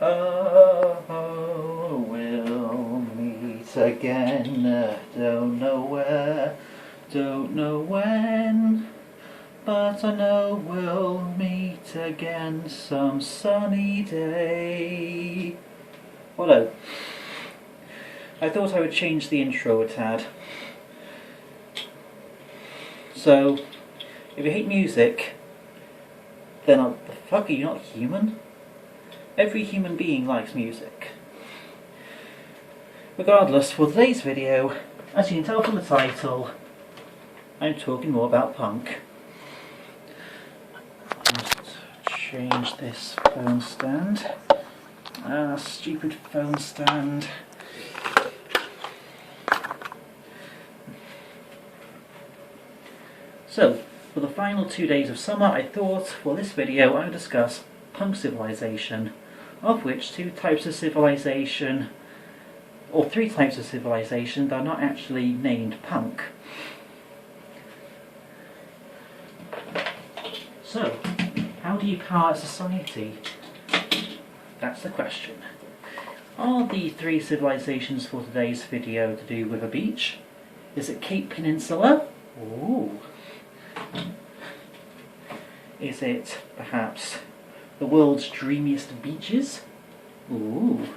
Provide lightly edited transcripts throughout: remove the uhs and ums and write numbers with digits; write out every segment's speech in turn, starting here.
Oh, we'll meet again, don't know where, don't know when, but I know we'll meet again some sunny day. Although, I thought I would change the intro a tad. So, if you hate music, then the fuck, are you not human? Every human being likes music. Regardless, for today's video, as you can tell from the title, I'm talking more about punk. I'll just change this phone stand. Stupid phone stand. So, for the final 2 days of summer, I thought for this video I would discuss punk civilization, of which two types of civilization, or three types of civilization that are not actually named punk. So, how do you power a society? That's the question. Are the three civilizations for today's video to do with a beach? Is it Cape Peninsula? Ooh. Is it perhaps the world's dreamiest beaches? Ooh.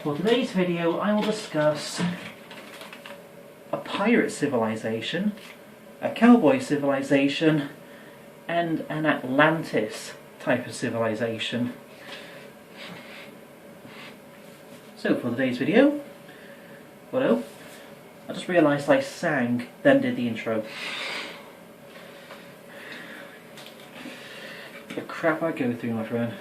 For today's video, I will discuss a pirate civilization, a cowboy civilization, and an Atlantis type of civilization. So for today's video, I just realised I sang, then did the intro. The crap I go through, my friend.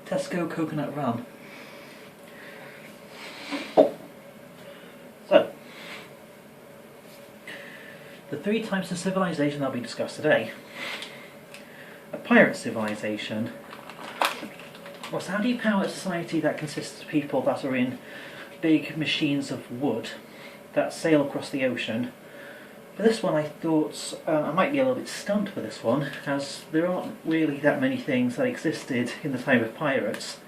Tesco coconut rum. So, the three types of civilization that will be discussed today. A pirate civilization. Well, so how do you power a society that consists of people that are in big machines of wood that sail across the ocean? For this one I thought I might be a little bit stumped for this one, as there aren't really that many things that existed in the time of pirates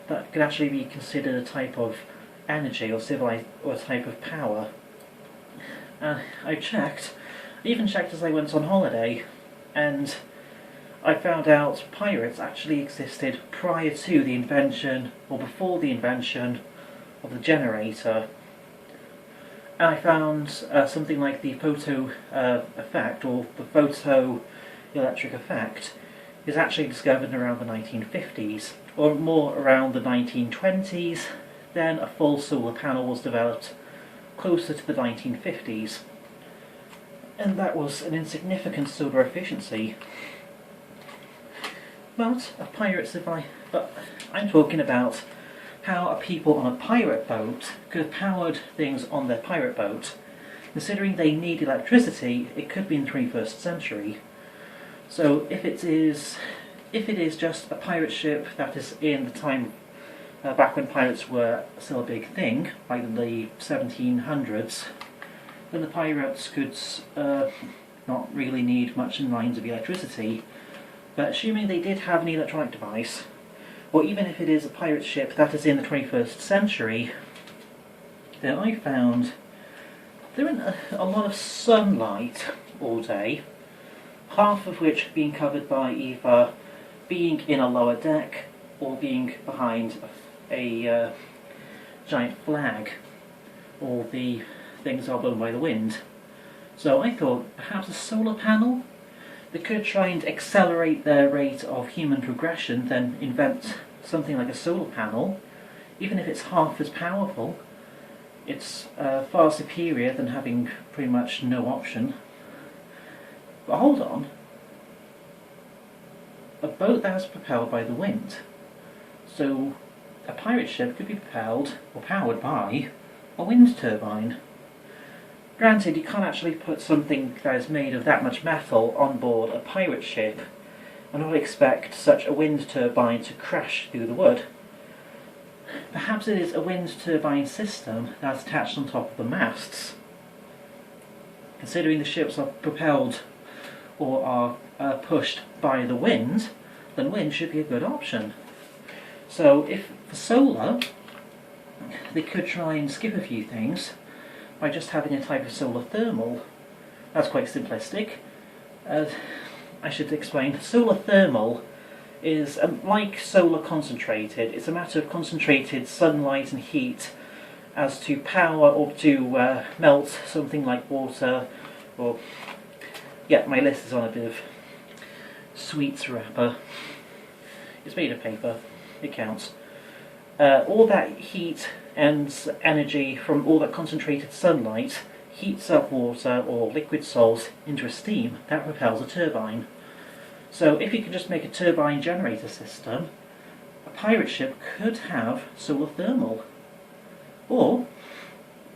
that could actually be considered a type of energy or or a type of power. I even checked as I went on holiday, and I found out pirates actually existed prior to the invention, or before the invention, of the generator. And I found something like the photo effect, or the photoelectric effect, is actually discovered around the 1950s, or more around the 1920s. Then a full solar panel was developed closer to the 1950s. And that was an insignificant solar efficiency. But I'm talking about how people on a pirate boat could have powered things on their pirate boat. Considering they need electricity, it could be in the 21st century. So if it is just a pirate ship that is in the time back when pirates were still a big thing, like in the 1700s, then the pirates could not really need much in lines of electricity. But assuming they did have an electronic device, or even if it is a pirate ship that is in the 21st century, then I found they're in a lot of sunlight all day, half of which being covered by either being in a lower deck or being behind a giant flag, or the things are blown by the wind. So I thought perhaps a solar panel? They could try and accelerate their rate of human progression, then invent something like a solar panel. Even if it's half as powerful, it's far superior than having pretty much no option. But hold on. A boat that is propelled by the wind. So a pirate ship could be propelled or powered by a wind turbine. Granted, you can't actually put something that is made of that much metal on board a pirate ship and not expect such a wind turbine to crash through the wood. Perhaps it is a wind turbine system that's attached on top of the masts. considering the ships are propelled or are pushed by the wind, then wind should be a good option. So if for solar, they could try and skip a few things by just having a type of solar thermal. That's quite simplistic. I should explain. Solar thermal is like solar concentrated. It's a matter of concentrated sunlight and heat as to power or to melt something like water, or yeah, my list is on a bit of sweets wrapper. It's made of paper, it counts. All that heat and energy from all that concentrated sunlight heats up water or liquid salts into a steam that propels a turbine. So if you can just make a turbine generator system, a pirate ship could have solar thermal, or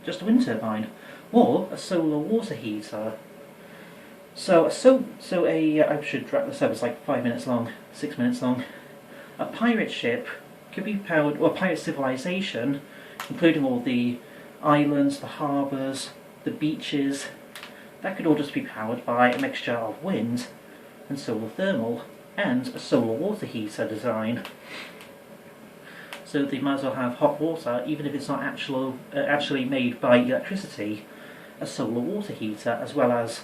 just a wind turbine, or a solar water heater. I should wrap this up, it's like 5 minutes long, 6 minutes long. A pirate ship could be powered, or a pirate civilization, including all the islands, the harbours, the beaches, that could all just be powered by a mixture of wind and solar thermal, and a solar water heater design. So they might as well have hot water, even if it's not actually made by electricity, a solar water heater, as well as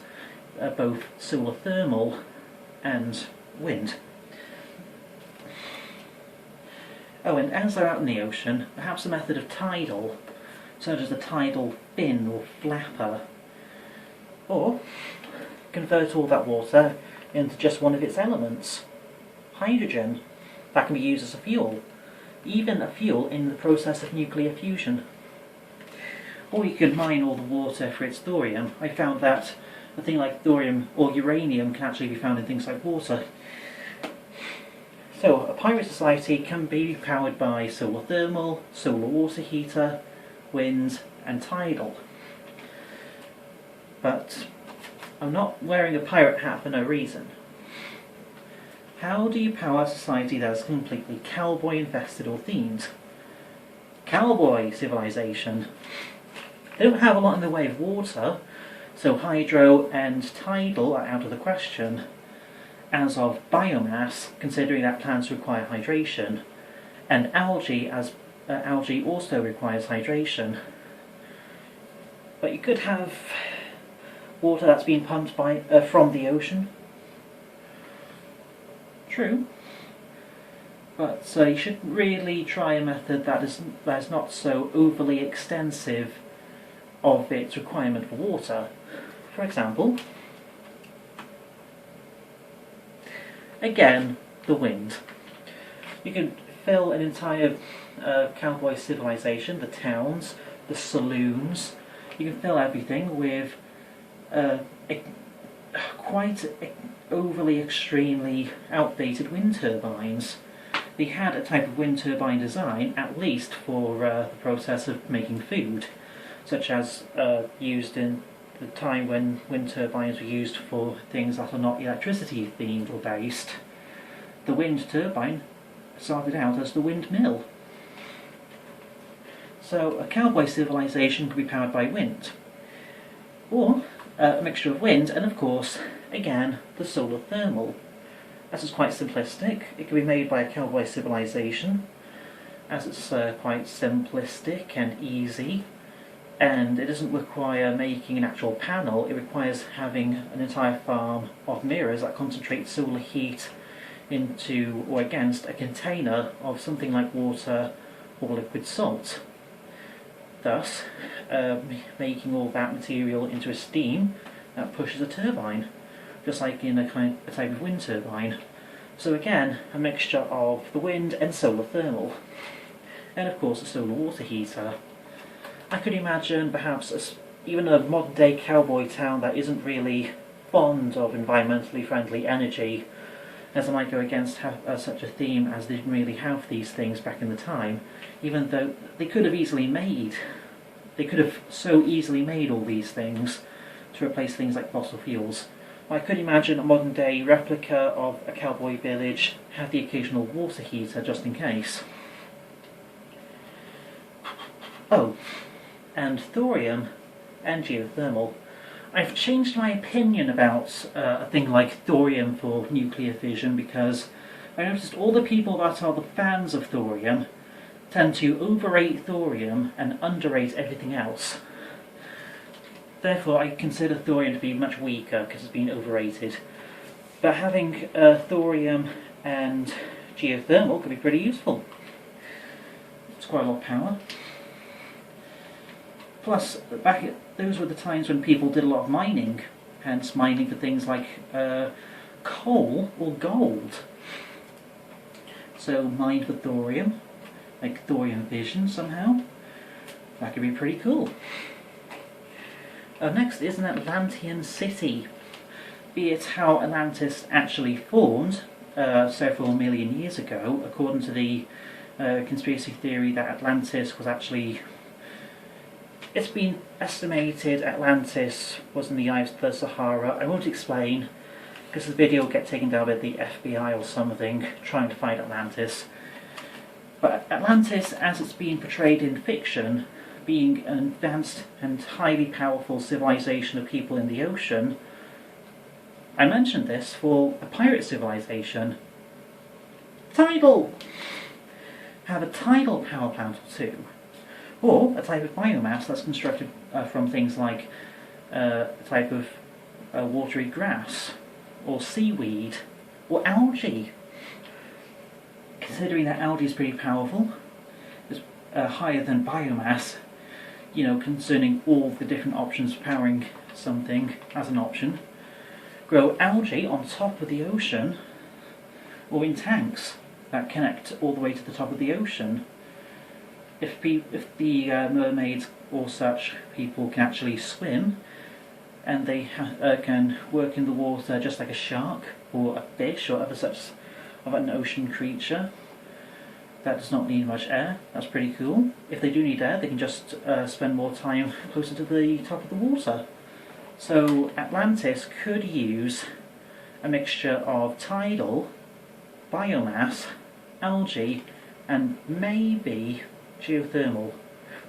both solar thermal and wind. Oh, and as they're out in the ocean, perhaps a method of tidal, such as the tidal fin or flapper, or convert all that water into just one of its elements, hydrogen, that can be used as a fuel, even a fuel in the process of nuclear fusion. Or you could mine all the water for its thorium. I found that a thing like thorium or uranium can actually be found in things like water. So a pirate society can be powered by solar thermal, solar water heater, wind and tidal. But I'm not wearing a pirate hat for no reason. How do you power a society that is completely cowboy infested or themed? Cowboy civilization. They don't have a lot in the way of water, so hydro and tidal are out of the question. As of biomass, considering that plants require hydration, and algae, as algae also requires hydration. But you could have water that's been pumped from the ocean. True. But you should really try a method that is not so overly extensive of its requirement for water. For example, again, the wind. You can fill an entire cowboy civilization, the towns, the saloons. You can fill everything with quite overly extremely outdated wind turbines. They had a type of wind turbine design, at least for the process of making food, such as used in the time when wind turbines were used for things that are not electricity themed or based. The wind turbine started out as the windmill. So a cowboy civilization could be powered by wind, or a mixture of wind and, of course, again, the solar thermal. As it's quite simplistic, it can be made by a cowboy civilization, as it's quite simplistic and easy, and it doesn't require making an actual panel. It requires having an entire farm of mirrors that concentrate solar heat into or against a container of something like water or liquid salt, thus making all that material into a steam that pushes a turbine, just like in a type of wind turbine. So again, a mixture of the wind and solar thermal, and of course a solar water heater. I could imagine perhaps even a modern day cowboy town that isn't really fond of environmentally friendly energy, as I might go against such a theme, as they didn't really have these things back in the time, even though they could have so easily made all these things to replace things like fossil fuels. I could imagine a modern day replica of a cowboy village have the occasional water heater just in case. Oh, and thorium and geothermal. I've changed my opinion about a thing like thorium for nuclear fission, because I noticed all the people that are the fans of thorium tend to overrate thorium and underrate everything else. Therefore, I consider thorium to be much weaker because it's been overrated. But having thorium and geothermal could be pretty useful. It's quite a lot of power. Plus, those were the times when people did a lot of mining, hence mining for things like coal or gold. So mine for thorium, like thorium fission somehow. That could be pretty cool. Next is an Atlantean city. Be it how Atlantis actually formed several million years ago, according to the conspiracy theory that Atlantis was actually... It's been estimated Atlantis was in the ice of the Sahara. I won't explain, because the video will get taken down by the FBI or something, trying to find Atlantis. But Atlantis, as it's been portrayed in fiction, being an advanced and highly powerful civilization of people in the ocean, I mentioned this for a pirate civilization. Tidal! Have a tidal power plant or two. Or a type of biomass that's constructed from things like a type of watery grass, or seaweed, or algae. Considering that algae is pretty powerful, it's higher than biomass, you know, concerning all the different options for powering something as an option. Grow algae on top of the ocean, or in tanks that connect all the way to the top of the ocean. If the mermaids or such people can actually swim, and they can work in the water just like a shark or a fish or other such of an ocean creature that does not need much air, that's pretty cool. If they do need air, they can just spend more time closer to the top of the water. So Atlantis could use a mixture of tidal, biomass, algae, and maybe geothermal,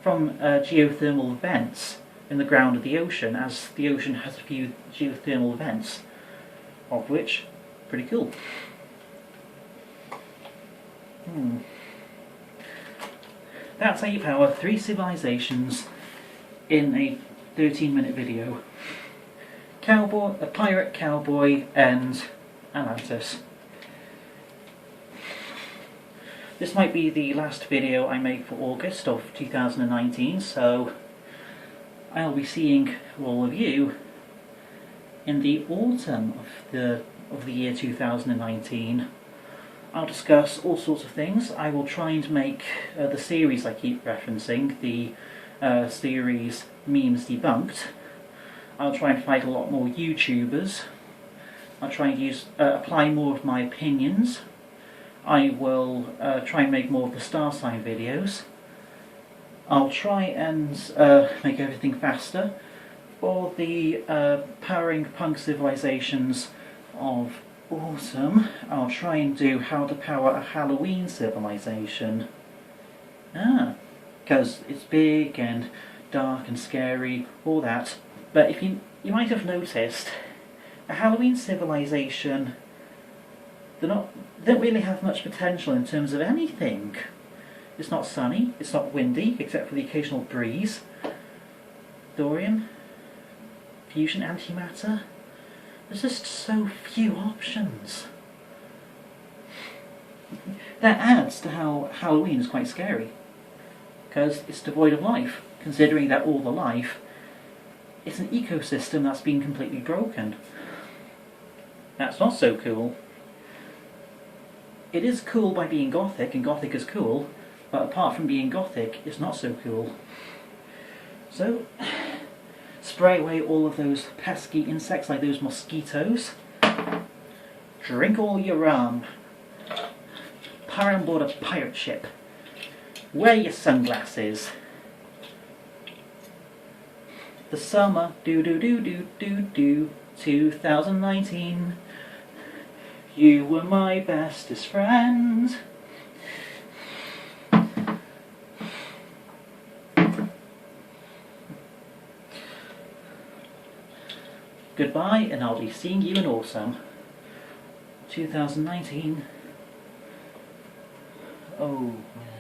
from geothermal vents in the ground of the ocean, as the ocean has a few geothermal vents, of which, pretty cool. That's how you power 3 civilizations in a 13-minute video. A pirate cowboy, and Atlantis. This might be the last video I make for August of 2019, so I'll be seeing all of you in the autumn of the year 2019. I'll discuss all sorts of things. I will try and make the series I keep referencing, the series Memes Debunked. I'll try and find a lot more YouTubers. I'll try and apply more of my opinions. I will try and make more of the star sign videos. I'll try and make everything faster. For the powering punk civilizations of autumn, I'll try and do how to power a Halloween civilization. Because it's big and dark and scary, all that. But if you might have noticed, a Halloween civilization, they don't really have much potential in terms of anything. It's not sunny, it's not windy, except for the occasional breeze. Thorium, fusion antimatter. There's just so few options. That adds to how Halloween is quite scary, because it's devoid of life, considering that all the life, it's an ecosystem that's been completely broken. That's not so cool. It is cool by being gothic, and gothic is cool, but apart from being gothic, it's not so cool. So, spray away all of those pesky insects like those mosquitoes. Drink all your rum. Power on board a pirate ship. Wear your sunglasses. The summer, 2019. You were my bestest friend. Goodbye, and I'll be seeing you in autumn 2019. Oh man.